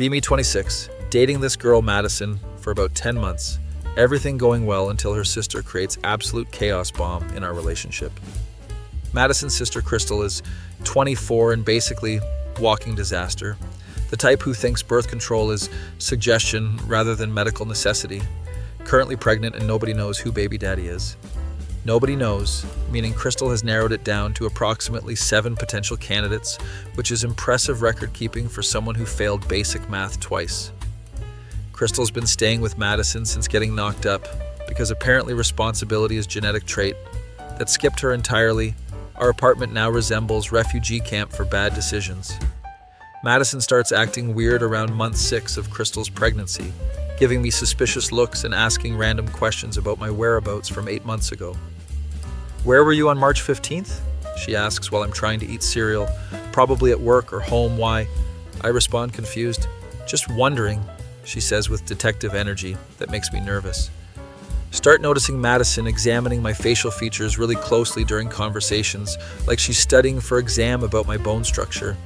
Me 26, dating this girl Madison for about 10 months. Everything going well until her sister creates absolute chaos bomb in our relationship. Madison's sister Crystal is 24 and basically walking disaster. The type who thinks birth control is suggestion rather than medical necessity. Currently pregnant and nobody knows who baby daddy is. Nobody knows, meaning Crystal has narrowed it down to approximately 7 potential candidates, which is impressive record keeping for someone who failed basic math twice. Crystal's been staying with Madison since getting knocked up, because apparently responsibility is a genetic trait that skipped her entirely. Our apartment now resembles refugee camp for bad decisions. Madison starts acting weird around month 6 of Crystal's pregnancy, giving me suspicious looks and asking random questions about my whereabouts from 8 months ago. "Where were you on March 15th? She asks while I'm trying to eat cereal, probably at work or home. Why? I respond confused. "Just wondering," she says with detective energy that makes me nervous. Start noticing Madison examining my facial features really closely during conversations, like she's studying for exam about my bone structure.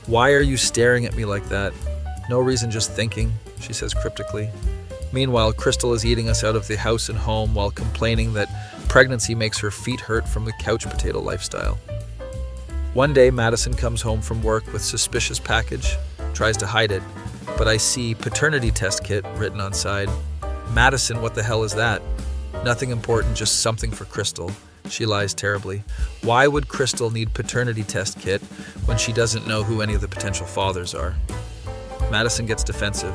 "Why are you staring at me like that?" "No reason, just thinking," she says cryptically. Meanwhile, Crystal is eating us out of the house and home while complaining that pregnancy makes her feet hurt from the couch potato lifestyle. One day, Madison comes home from work with suspicious package, tries to hide it, but I see paternity test kit written on side. "Madison, what the hell is that?" "Nothing important, just something for Crystal." She lies terribly. Why would Crystal need paternity test kit when she doesn't know who any of the potential fathers are? Madison gets defensive.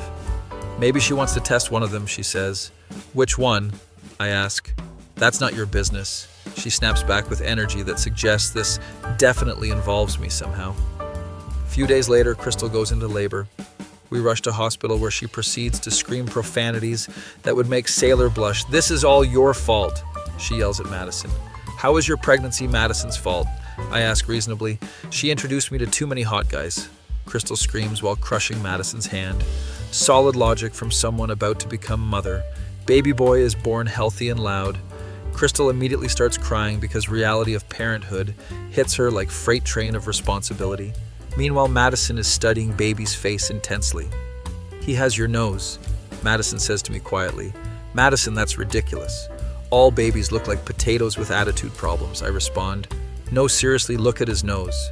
"Maybe she wants to test one of them," she says. "Which one?" I ask. "That's not your business." She snaps back with energy that suggests this definitely involves me somehow. A few days later, Crystal goes into labor. We rush to hospital where she proceeds to scream profanities that would make Sailor blush. "This is all your fault," she yells at Madison. "How is your pregnancy Madison's fault?" I ask reasonably. "She introduced me to too many hot guys," Crystal screams while crushing Madison's hand. Solid logic from someone about to become mother. Baby boy is born healthy and loud. Crystal immediately starts crying because reality of parenthood hits her like freight train of responsibility. Meanwhile, Madison is studying baby's face intensely. "He has your nose," Madison says to me quietly. "Madison, that's ridiculous. All babies look like potatoes with attitude problems," I respond. "No, seriously, look at his nose."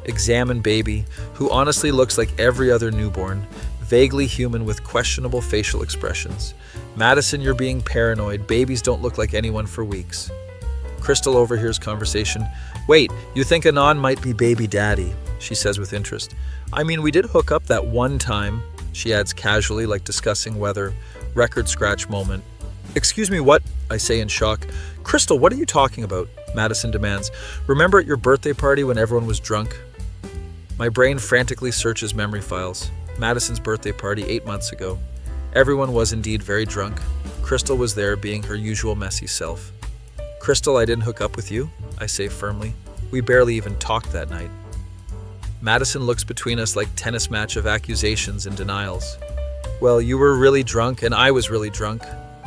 Examine baby, who honestly looks like every other newborn, vaguely human with questionable facial expressions. "Madison, you're being paranoid. Babies don't look like anyone for weeks." Crystal overhears conversation. "Wait, you think Anon might be baby daddy?" she says with interest. "I mean, we did hook up that one time," she adds casually, like discussing weather. Record scratch moment. "Excuse me, what?" I say in shock. "Crystal, what are you talking about?" Madison demands. "Remember at your birthday party when everyone was drunk?" My brain frantically searches memory files. Madison's birthday party 8 months ago. Everyone was indeed very drunk. Crystal was there being her usual messy self. "Crystal, I didn't hook up with you," I say firmly. "We barely even talked that night." Madison looks between us like tennis match of accusations and denials. "Well, you were really drunk and I was really drunk,"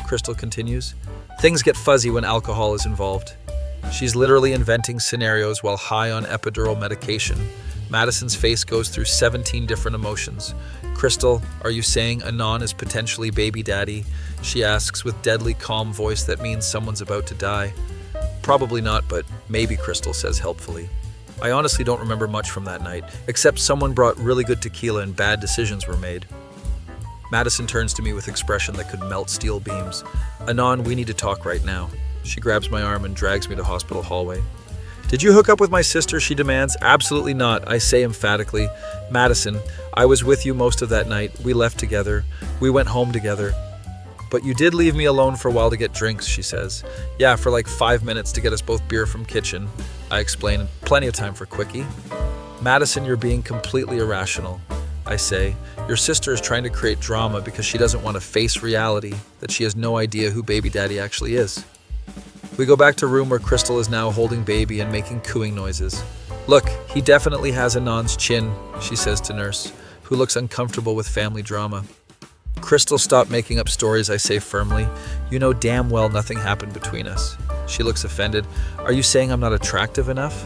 Crystal continues. "Things get fuzzy when alcohol is involved." She's literally inventing scenarios while high on epidural medication. Madison's face goes through 17 different emotions. "Crystal, are you saying Anon is potentially baby daddy?" she asks with deadly calm voice that means someone's about to die. "Probably not, but maybe," Crystal says helpfully. I honestly don't remember much from that night, except someone brought really good tequila and bad decisions were made. Madison turns to me with expression that could melt steel beams. "Anon, we need to talk right now." She grabs my arm and drags me to hospital hallway. "Did you hook up with my sister?" she demands. "Absolutely not," I say emphatically. "Madison, I was with you most of that night. We left together. We went home together." "But you did leave me alone for a while to get drinks," she says. "Yeah, for like 5 minutes to get us both beer from kitchen," I explain. "Plenty of time for quickie." "Madison, you're being completely irrational," I say. "Your sister is trying to create drama because she doesn't want to face reality, that she has no idea who baby daddy actually is." We go back to room where Crystal is now holding baby and making cooing noises. "Look, he definitely has Anon's chin," she says to nurse, who looks uncomfortable with family drama. "Crystal, stop making up stories," I say firmly. "You know damn well nothing happened between us." She looks offended. "Are you saying I'm not attractive enough?"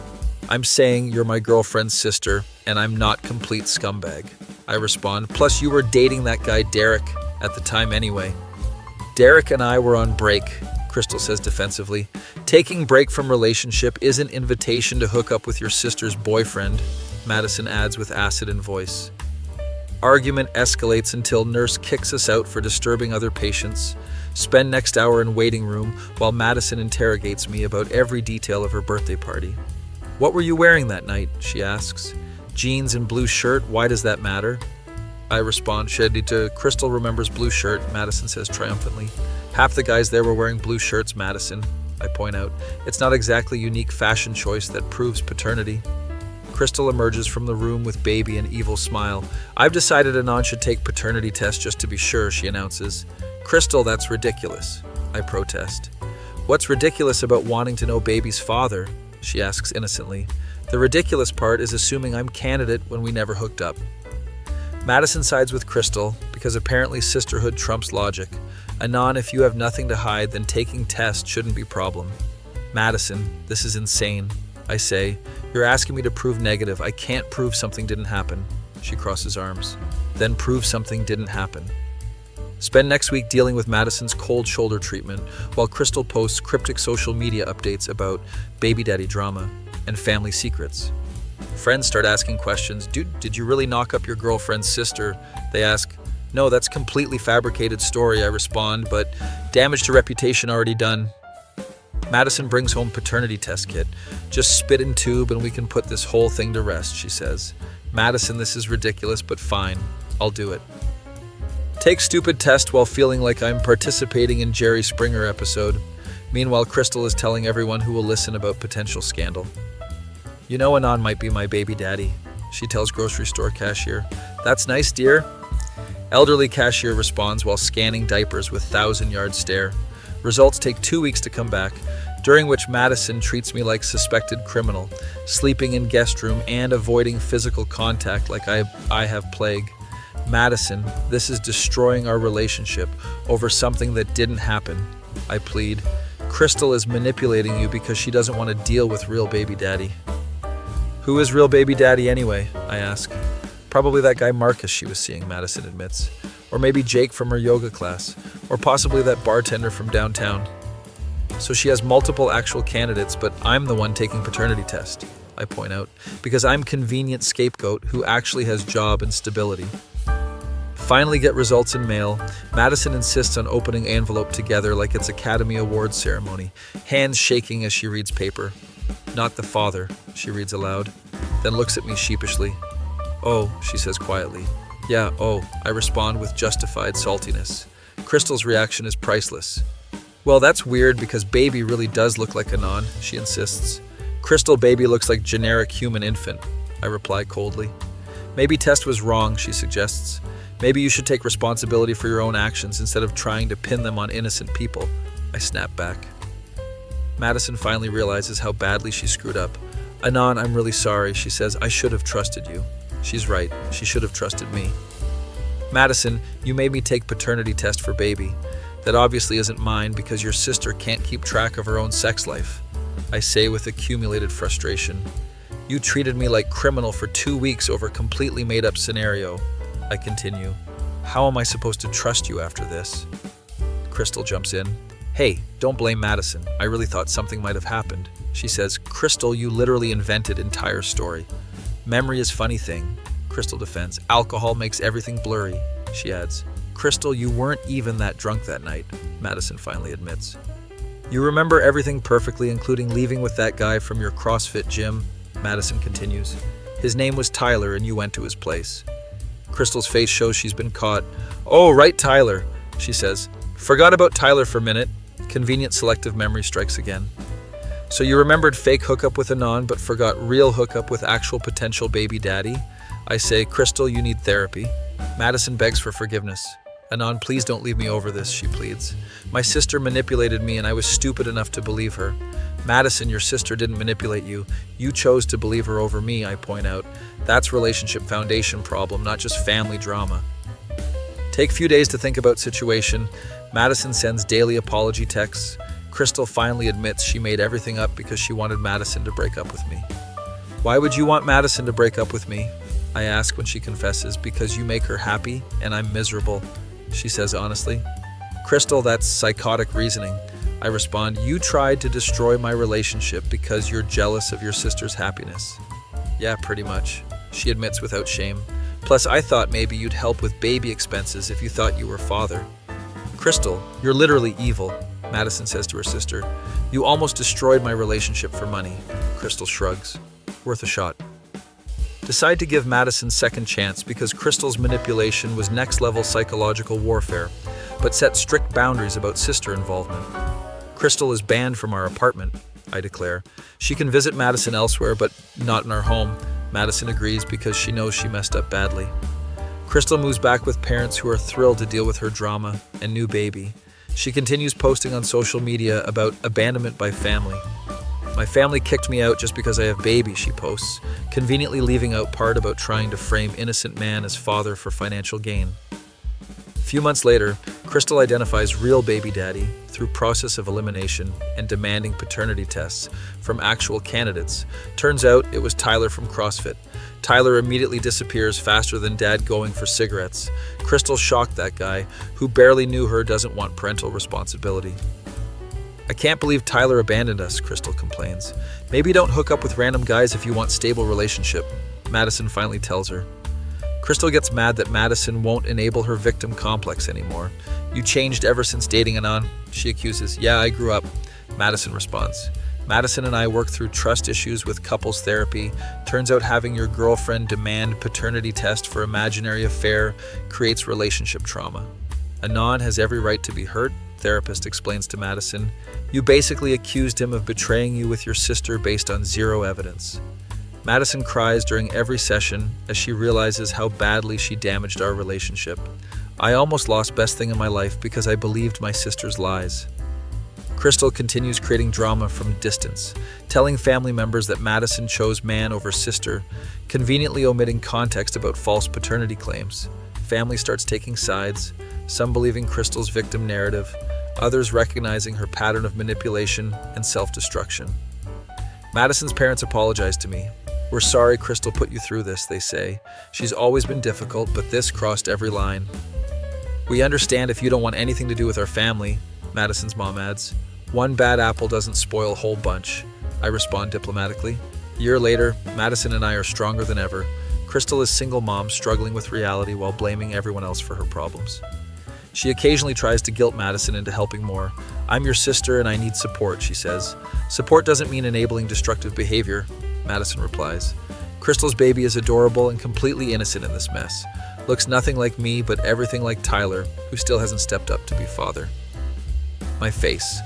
"I'm saying you're my girlfriend's sister, and I'm not complete scumbag." I respond. Plus, you were dating that guy Derek at the time anyway. Derek and I were on break, Crystal says defensively. Taking break from relationship isn't invitation to hook up with your sister's boyfriend, Madison adds with acid in voice. Argument escalates until nurse kicks us out for disturbing other patients. Spend next hour in waiting room while Madison interrogates me about every detail of her birthday party. What were you wearing that night? She asks. Jeans and blue shirt, why does that matter? I respond, Crystal remembers blue shirt, Madison says triumphantly. Half the guys there were wearing blue shirts, Madison. I point out. It's not exactly a unique fashion choice that proves paternity. Crystal emerges from the room with baby and evil smile. I've decided Anon should take paternity test just to be sure, she announces. Crystal, that's ridiculous. I protest. What's ridiculous about wanting to know baby's father? She asks innocently. The ridiculous part is assuming I'm candidate when we never hooked up. Madison sides with Crystal because apparently sisterhood trumps logic. Anon, if you have nothing to hide, then taking tests shouldn't be a problem. Madison, this is insane. I say, you're asking me to prove negative. I can't prove something didn't happen. She crosses arms. Then prove something didn't happen. Spend next week dealing with Madison's cold shoulder treatment while Crystal posts cryptic social media updates about baby daddy drama and family secrets. Friends start asking questions. Dude, did you really knock up your girlfriend's sister? They ask. No, that's completely fabricated story, I respond, but damage to reputation already done. Madison brings home paternity test kit. Just spit in tube and we can put this whole thing to rest, she says. Madison, this is ridiculous, but fine. I'll do it. Take stupid test while feeling like I'm participating in Jerry Springer episode. Meanwhile, Crystal is telling everyone who will listen about potential scandal. You know Anon might be my baby daddy, she tells grocery store cashier. That's nice, dear. Elderly cashier responds while scanning diapers with 1,000-yard stare. Results take 2 weeks to come back, during which Madison treats me like suspected criminal, sleeping in guest room and avoiding physical contact like I have plague. Madison, this is destroying our relationship over something that didn't happen. I plead. Crystal is manipulating you because she doesn't want to deal with real baby daddy. Who is real baby daddy anyway? I ask. Probably that guy Marcus she was seeing, Madison admits. Or maybe Jake from her yoga class. Or possibly that bartender from downtown. So she has multiple actual candidates, but I'm the one taking paternity test, I point out, because I'm convenient scapegoat who actually has job and stability. Finally get results in mail. Madison insists on opening envelope together like it's Academy Awards ceremony, hands shaking as she reads paper. Not the father, she reads aloud, then looks at me sheepishly. Oh, she says quietly. Yeah, oh, I respond with justified saltiness. Crystal's reaction is priceless. Well, that's weird because baby really does look like Anon, she insists. Crystal baby looks like generic human infant, I reply coldly. Maybe test was wrong, she suggests. Maybe you should take responsibility for your own actions instead of trying to pin them on innocent people, I snap back. Madison finally realizes how badly she screwed up. Anon, I'm really sorry, she says. I should have trusted you. She's right. She should have trusted me. Madison, you made me take paternity test for baby. That obviously isn't mine because your sister can't keep track of her own sex life, I say with accumulated frustration. You treated me like criminal for 2 weeks over a completely made-up scenario, I continue. How am I supposed to trust you after this? Crystal jumps in. Hey, don't blame Madison. I really thought something might have happened. She says, Crystal, you literally invented entire story. Memory is funny thing, Crystal defends. Alcohol makes everything blurry, she adds. Crystal, you weren't even that drunk that night, Madison finally admits. You remember everything perfectly, including leaving with that guy from your CrossFit gym, Madison continues. His name was Tyler and you went to his place. Crystal's face shows she's been caught. Oh, right, Tyler, she says. Forgot about Tyler for a minute. Convenient selective memory strikes again. So you remembered fake hookup with Anon, but forgot real hookup with actual potential baby daddy? I say, Crystal, you need therapy. Madison begs for forgiveness. Anon, please don't leave me over this, she pleads. My sister manipulated me and I was stupid enough to believe her. Madison, your sister didn't manipulate you. You chose to believe her over me, I point out. That's relationship foundation problem, not just family drama. Take few days to think about situation. Madison sends daily apology texts. Crystal finally admits she made everything up because she wanted Madison to break up with me. Why would you want Madison to break up with me? I ask when she confesses. Because you make her happy and I'm miserable, she says honestly. Crystal, that's psychotic reasoning. I respond, you tried to destroy my relationship because you're jealous of your sister's happiness. Yeah, pretty much, she admits without shame. Plus, I thought maybe you'd help with baby expenses if you thought you were father. Crystal, you're literally evil, Madison says to her sister. You almost destroyed my relationship for money. Crystal shrugs. Worth a shot. Decide to give Madison second chance because Crystal's manipulation was next-level psychological warfare, but set strict boundaries about sister involvement. Crystal is banned from our apartment, I declare. She can visit Madison elsewhere, but not in our home. Madison agrees because she knows she messed up badly. Crystal moves back with parents who are thrilled to deal with her drama and new baby. She continues posting on social media about abandonment by family. My family kicked me out just because I have baby, she posts, conveniently leaving out part about trying to frame innocent man as father for financial gain. A few months later, Crystal identifies real baby daddy through process of elimination and demanding paternity tests from actual candidates. Turns out it was Tyler from CrossFit. Tyler immediately disappears faster than dad going for cigarettes. Crystal shocked that guy, who barely knew her, doesn't want parental responsibility. I can't believe Tyler abandoned us, Crystal complains. Maybe don't hook up with random guys if you want stable relationship, Madison finally tells her. Crystal gets mad that Madison won't enable her victim complex anymore. You changed ever since dating Anon, she accuses. Yeah, I grew up, Madison responds. Madison and I work through trust issues with couples therapy. Turns out having your girlfriend demand paternity test for imaginary affair creates relationship trauma. Anon has every right to be hurt, therapist explains to Madison. You basically accused him of betraying you with your sister based on zero evidence. Madison cries during every session as she realizes how badly she damaged our relationship. I almost lost best thing in my life because I believed my sister's lies. Crystal continues creating drama from distance, telling family members that Madison chose man over sister, conveniently omitting context about false paternity claims. Family starts taking sides, some believing Crystal's victim narrative, others recognizing her pattern of manipulation and self-destruction. Madison's parents apologize to me. We're sorry Crystal put you through this, they say. She's always been difficult, but this crossed every line. We understand if you don't want anything to do with our family, Madison's mom adds. One bad apple doesn't spoil a whole bunch, I respond diplomatically. A year later, Madison and I are stronger than ever. Crystal is single mom struggling with reality while blaming everyone else for her problems. She occasionally tries to guilt Madison into helping more. I'm your sister and I need support, she says. Support doesn't mean enabling destructive behavior, Madison replies. Crystal's baby is adorable and completely innocent in this mess. Looks nothing like me, but everything like Tyler, who still hasn't stepped up to be father. My face.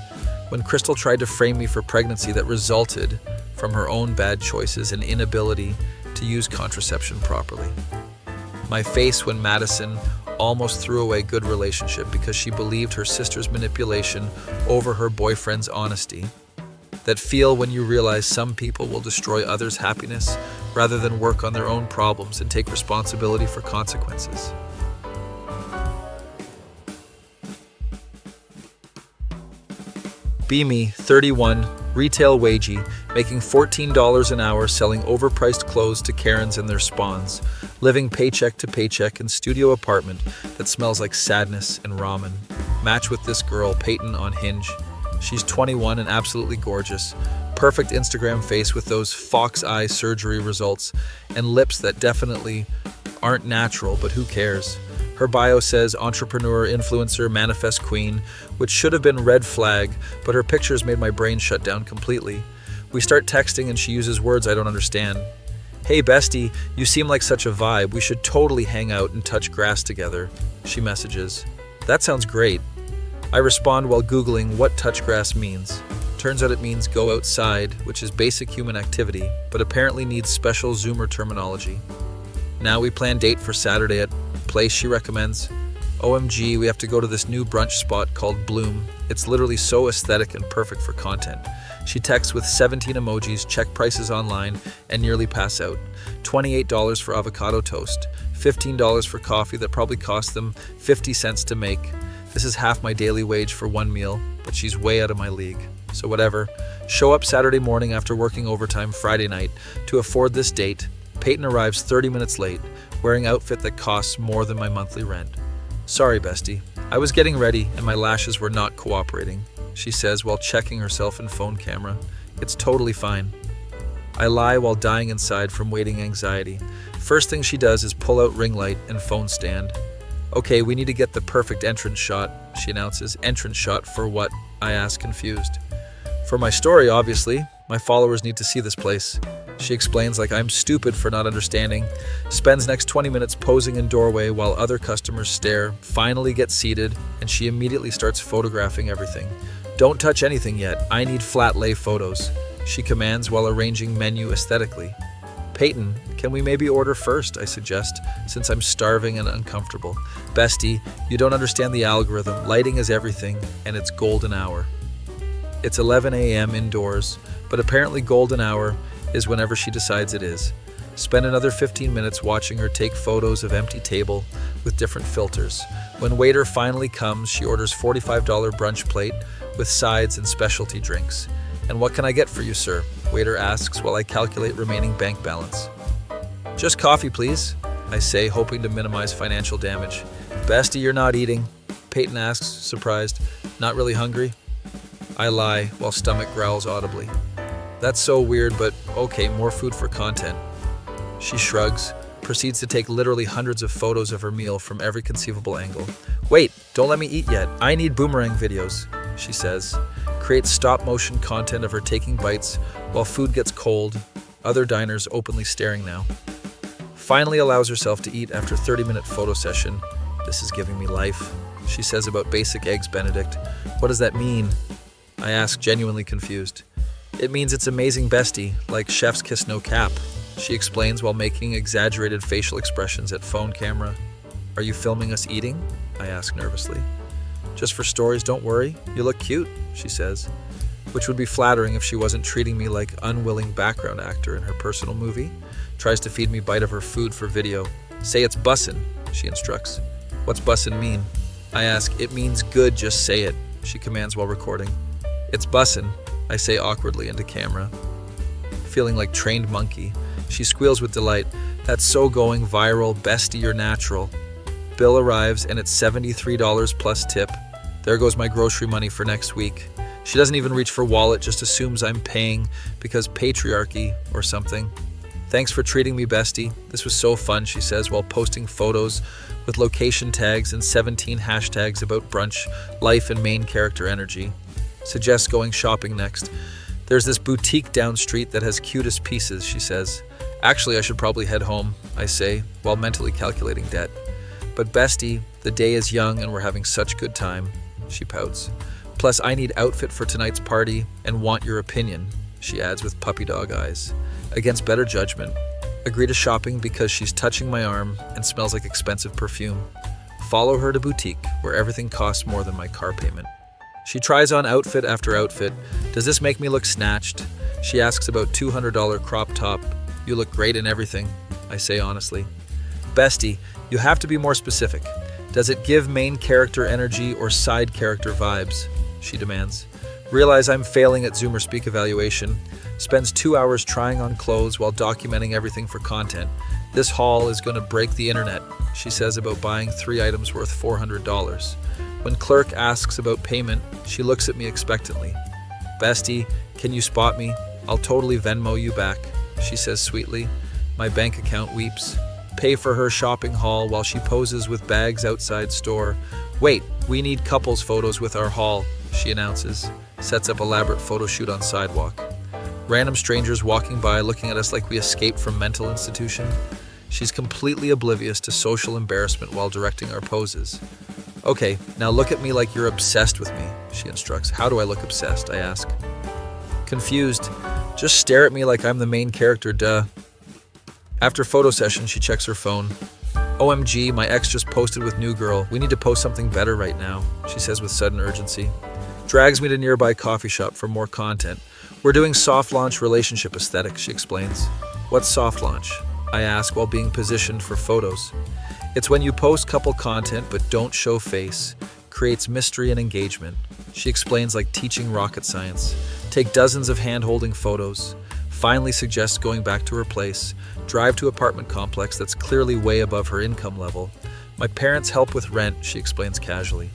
When Crystal tried to frame me for pregnancy that resulted from her own bad choices and inability to use contraception properly. My face when Madison almost threw away good relationship because she believed her sister's manipulation over her boyfriend's honesty. That feel when you realize some people will destroy others' happiness rather than work on their own problems and take responsibility for consequences. Be me, 31, retail wagey, making $14 an hour selling overpriced clothes to Karens and their spawns, living paycheck to paycheck in studio apartment that smells like sadness and ramen. Match with this girl, Peyton, on Hinge. She's 21 and absolutely gorgeous. Perfect Instagram face with those fox eye surgery results and lips that definitely aren't natural, but who cares? Her bio says entrepreneur, influencer, manifest queen, which should have been red flag, but her pictures made my brain shut down completely. We start texting and she uses words I don't understand. Hey bestie, you seem like such a vibe. We should totally hang out and touch grass together, she messages. That sounds great. I respond while Googling what touch grass means. Turns out it means go outside, which is basic human activity, but apparently needs special Zoomer terminology. Now we plan date for Saturday at place she recommends. OMG, we have to go to this new brunch spot called Bloom. It's literally so aesthetic and perfect for content. She texts with 17 emojis, check prices online, and nearly pass out. $28 for avocado toast, $15 for coffee that probably cost them 50 cents to make. This is half my daily wage for one meal, but she's way out of my league. So whatever. Show up Saturday morning after working overtime Friday night to afford this date. Peyton arrives 30 minutes late, wearing outfit that costs more than my monthly rent. Sorry, bestie. I was getting ready and my lashes were not cooperating, she says while checking herself in phone camera. It's totally fine. I lie while dying inside from waiting anxiety. First thing she does is pull out ring light and phone stand. Okay, we need to get the perfect entrance shot, she announces. Entrance shot for what? I ask, confused. For my story, obviously. My followers need to see this place. She explains like I'm stupid for not understanding, spends next 20 minutes posing in doorway while other customers stare, finally gets seated, and she immediately starts photographing everything. Don't touch anything yet, I need flat lay photos, she commands while arranging menu aesthetically. Peyton, can we maybe order first, I suggest, since I'm starving and uncomfortable. Bestie, you don't understand the algorithm, lighting is everything, and it's golden hour. It's 11 a.m. indoors, but apparently golden hour is whenever she decides it is. Spend another 15 minutes watching her take photos of empty table with different filters. When waiter finally comes, she orders $45 brunch plate with sides and specialty drinks. And what can I get for you, sir? Waiter asks while I calculate remaining bank balance. Just coffee, please, I say, hoping to minimize financial damage. Bestie, you're not eating, Peyton asks, surprised. Not really hungry? I lie while stomach growls audibly. That's so weird, but okay, more food for content. She shrugs, proceeds to take literally hundreds of photos of her meal from every conceivable angle. Wait, don't let me eat yet. I need boomerang videos, she says. Creates stop-motion content of her taking bites while food gets cold, other diners openly staring now. Finally allows herself to eat after 30-minute photo session. This is giving me life, she says about basic eggs Benedict. What does that mean? I ask, genuinely confused. It means it's amazing, bestie, like chef's kiss no cap, she explains while making exaggerated facial expressions at phone camera. Are you filming us eating? I ask nervously. Just for stories, don't worry. You look cute, she says, which would be flattering if she wasn't treating me like unwilling background actor in her personal movie. Tries to feed me bite of her food for video. Say it's bussin', she instructs. What's bussin' mean? I ask. It means good, just say it, she commands while recording. It's bussin', I say awkwardly into camera. Feeling like trained monkey, she squeals with delight. That's so going viral, bestie, you're natural. Bill arrives and it's $73 plus tip. There goes my grocery money for next week. She doesn't even reach for wallet, just assumes I'm paying because patriarchy or something. Thanks for treating me, bestie. This was so fun, she says while posting photos with location tags and 17 hashtags about brunch, life, and main character energy. Suggests going shopping next. There's this boutique down street that has cutest pieces, she says. Actually, I should probably head home, I say, while mentally calculating debt. But bestie, the day is young and we're having such good time, she pouts. Plus, I need outfit for tonight's party and want your opinion, she adds with puppy dog eyes. Against better judgment, agree to shopping because she's touching my arm and smells like expensive perfume. Follow her to boutique where everything costs more than my car payment. She tries on outfit after outfit. Does this make me look snatched? She asks about $200 crop top. You look great in everything, I say honestly. Bestie, you have to be more specific. Does it give main character energy or side character vibes? She demands. Realize I'm failing at Zoomer Speak evaluation. Spends 2 hours trying on clothes while documenting everything for content. This haul is going to break the internet, she says about buying 3 items worth $400. When clerk asks about payment, she looks at me expectantly. Bestie, can you spot me? I'll totally Venmo you back, she says sweetly. My bank account weeps. Pay for her shopping haul while she poses with bags outside store. Wait, we need couples photos with our haul, she announces. Sets up elaborate photo shoot on sidewalk. Random strangers walking by looking at us like we escaped from mental institution. She's completely oblivious to social embarrassment while directing our poses. Okay, now look at me like you're obsessed with me, she instructs. How do I look obsessed? I ask. Confused. Just stare at me like I'm the main character, duh. After photo session, she checks her phone. OMG, my ex just posted with new girl. We need to post something better right now, she says with sudden urgency. Drags me to nearby coffee shop for more content. We're doing soft launch relationship aesthetic, she explains. What's soft launch? I ask while being positioned for photos. It's when you post couple content but don't show face. Creates mystery and engagement. She explains like teaching rocket science. Take dozens of hand-holding photos. finally suggests going back to her place, drive to apartment complex that's clearly way above her income level. My parents help with rent, she explains casually.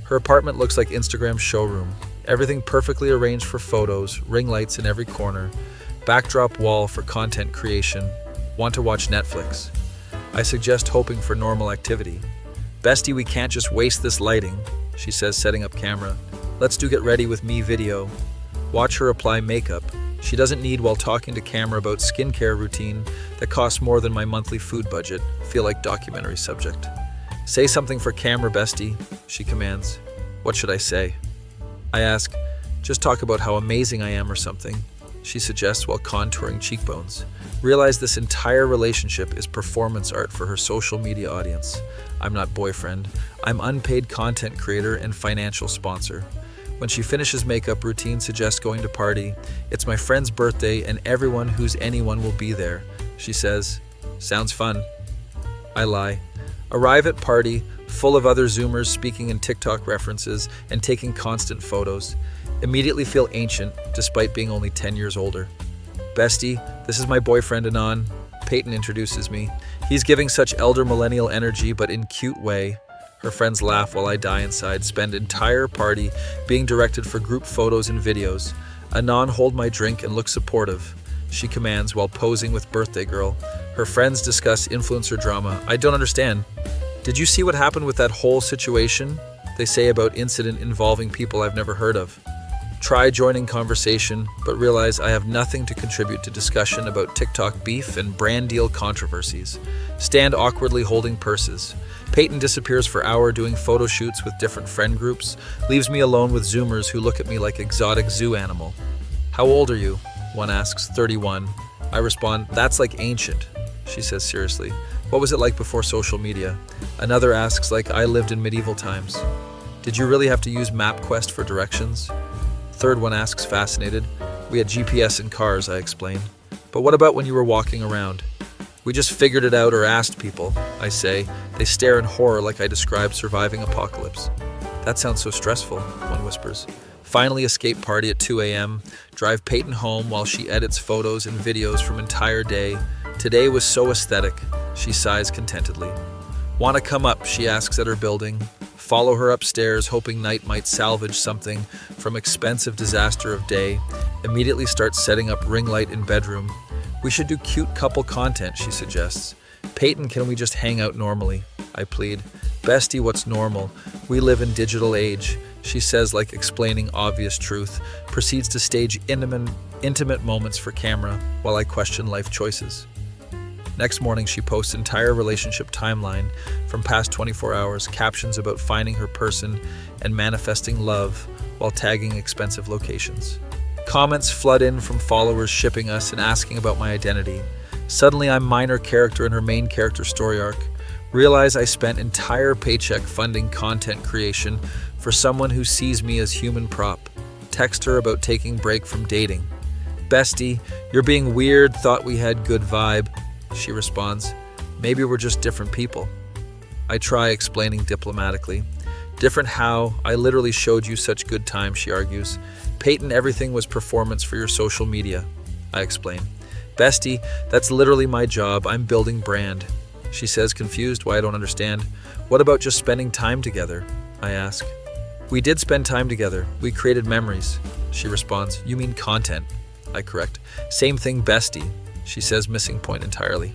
Her apartment looks like Instagram's showroom. Everything perfectly arranged for photos, ring lights in every corner, backdrop wall for content creation. Want to watch Netflix? I suggest hoping for normal activity. Bestie, we can't just waste this lighting, she says, setting up camera. Let's do get ready with me video. Watch her apply makeup. She doesn't need while talking to camera about skincare routine that costs more than my monthly food budget. Feel like documentary subject. Say something for camera, bestie, she commands. What should I say? I ask, just talk about how amazing I am or something, she suggests while contouring cheekbones. Realize this entire relationship is performance art for her social media audience. I'm not boyfriend. I'm unpaid content creator and financial sponsor. When she finishes makeup, routine suggests going to party. It's my friend's birthday and everyone who's anyone will be there, she says. Sounds fun. I lie. Arrive at party, full of other Zoomers speaking in TikTok references and taking constant photos. Immediately feel ancient, despite being only 10 years older. Bestie, this is my boyfriend Anon. Peyton introduces me. He's giving such elder millennial energy, but in cute way. Her friends laugh while I die inside, spend entire party being directed for group photos and videos. Anon hold my drink and look supportive, she commands while posing with birthday girl. Her friends discuss influencer drama. I don't understand. Did you see what happened with that whole situation? They say about incident involving people I've never heard of. Try joining conversation, but realize I have nothing to contribute to discussion about TikTok beef and brand deal controversies. Stand awkwardly holding purses. Peyton disappears for hour doing photo shoots with different friend groups, leaves me alone with Zoomers who look at me like exotic zoo animal. How old are you? One asks. 31. I respond, that's like ancient, she says seriously. What was it like before social media? Another asks like I lived in medieval times. Did you really have to use MapQuest for directions? Third one asks, fascinated. We had GPS in cars, I explain. But what about when you were walking around? We just figured it out or asked people, I say. They stare in horror like I described surviving apocalypse. That sounds so stressful, one whispers. Finally escape party at 2 a.m., drive Peyton home while she edits photos and videos from entire day. Today was so aesthetic, she sighs contentedly. Want to come up, she asks at her building. Follow her upstairs, hoping night might salvage something from expensive disaster of day. Immediately starts setting up ring light in bedroom. We should do cute couple content, she suggests. Peyton, can we just hang out normally? I plead. Bestie, what's normal? We live in digital age, she says like explaining obvious truth, proceeds to stage intimate moments for camera while I question life choices. Next morning, she posts entire relationship timeline from past 24 hours, captions about finding her person and manifesting love while tagging expensive locations. Comments flood in from followers shipping us and asking about my identity. Suddenly, I'm minor character in her main character story arc. Realize I spent entire paycheck funding content creation for someone who sees me as human prop. Text her about taking break from dating. Bestie, you're being weird, thought we had good vibe. She responds, maybe we're just different people. I try explaining diplomatically. Different how? I literally showed you such good time, she argues. Peyton, everything was performance for your social media, I explain. Bestie, that's literally my job. I'm building brand. She says, confused why I don't understand. What about just spending time together? I ask. We did spend time together. We created memories. She responds, you mean content? I correct. Same thing, bestie. She says, missing point entirely.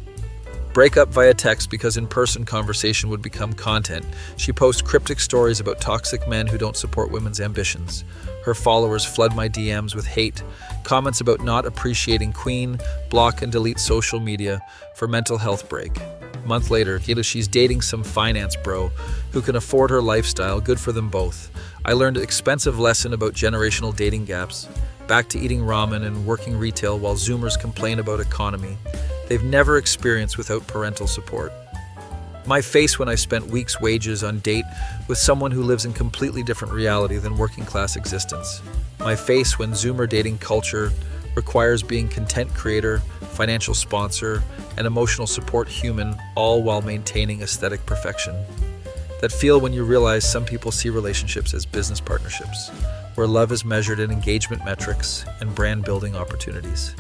Break up via text because in-person conversation would become content. She posts cryptic stories about toxic men who don't support women's ambitions. Her followers flood my DMs with hate, comments about not appreciating Queen, block and delete social media for mental health break. A month later, she's dating some finance bro who can afford her lifestyle, good for them both. I learned an expensive lesson about generational dating gaps. Back to eating ramen and working retail while Zoomers complain about economy they've never experienced without parental support. My face when I spent weeks' wages on date with someone who lives in completely different reality than working class existence. My face when Zoomer dating culture requires being content creator, financial sponsor, and emotional support human, all while maintaining aesthetic perfection. That feel when you realize some people see relationships as business partnerships, where love is measured in engagement metrics and brand building opportunities.